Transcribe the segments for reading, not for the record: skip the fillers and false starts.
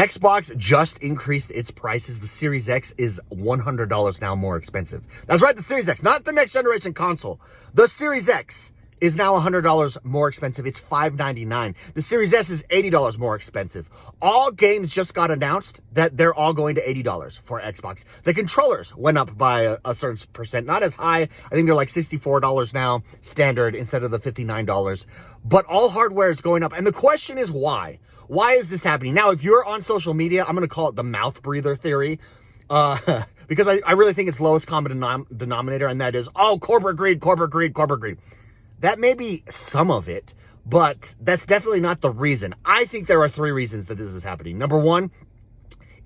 Xbox just increased its prices. The Series X is $100 now more expensive. That's right, the Series X, not the next generation console. The Series X is now $100 more expensive. It's $599. The Series S is $80 more expensive. All games just got announced that they're all going to $80 for Xbox. The controllers went up by a certain percent, not as high. I think they're like $64 now, standard, instead of the $59. But all hardware is going up. And the question is why? Why is this happening? Now, if you're on social media, I'm going to call it the mouth breather theory. Because I really think it's lowest common denominator, and that is, oh, corporate greed, corporate greed, corporate greed. That may be some of it, but that's definitely not the reason. I think there are three reasons that this is happening. Number one,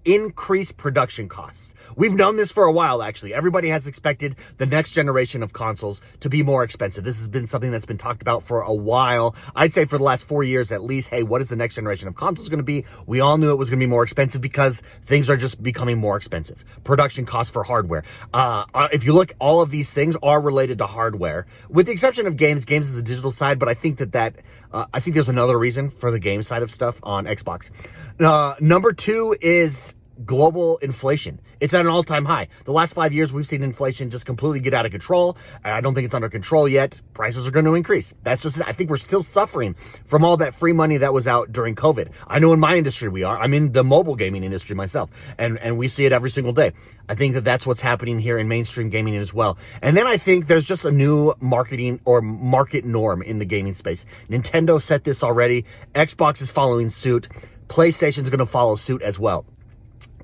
increased production costs. We've known this for a while, actually. Everybody has expected the next generation of consoles to be more expensive. This has been something that's been talked about for a while. I'd say for the last 4 years at least. Hey, what is the next generation of consoles going to be? We all knew it was going to be more expensive because things are just becoming more expensive. Production costs for hardware. If you look, all of these things are related to hardware, with the exception of games. Games is a digital side, but I think I think there's another reason for the game side of stuff on Xbox. Number two is global inflation. It's at an all-time high. The last 5 years, we've seen inflation just completely get out of control. I don't think it's under control yet. Prices are going to increase. That's just, I think we're still suffering from all that free money that was out during COVID. I know in my industry we are. I'm in the mobile gaming industry myself, and we see it every single day. I think that that's what's happening here in mainstream gaming as well. And then I think there's just a new marketing or market norm in the gaming space. Nintendo set this already. Xbox is following suit. PlayStation's going to follow suit as well.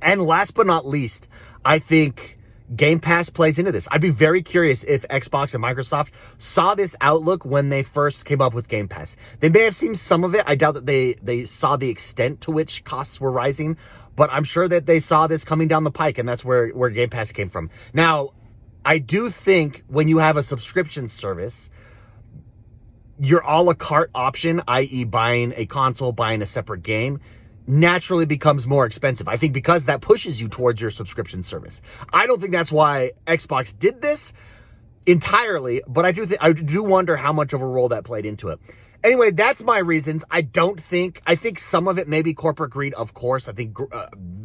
And last but not least, I think Game Pass plays into this. I'd be very curious if Xbox and Microsoft saw this outlook when they first came up with Game Pass. They may have seen some of it. I doubt that they saw the extent to which costs were rising, but I'm sure that they saw this coming down the pike, and that's where Game Pass came from. Now, I do think when you have a subscription service, your a la carte option, i.e. buying a console, buying a separate game, naturally becomes more expensive. I think because that pushes you towards your subscription service. I don't think that's why Xbox did this entirely, but I do wonder how much of a role that played into it. Anyway, that's my reasons. I think some of it may be corporate greed, of course. I think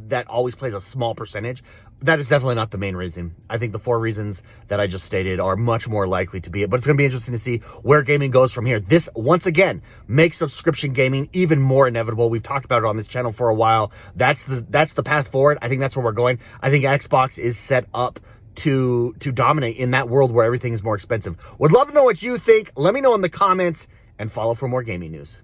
that always plays a small percentage. That is definitely not the main reason. I think the four reasons that I just stated are much more likely to be it, but it's going to be interesting to see where gaming goes from here. This, once again, makes subscription gaming even more inevitable. We've talked about it on this channel for a while. That's the path forward. I think that's where we're going. I think Xbox is set up to dominate in that world where everything is more expensive. Would love to know what you think. Let me know in the comments, and follow for more gaming news.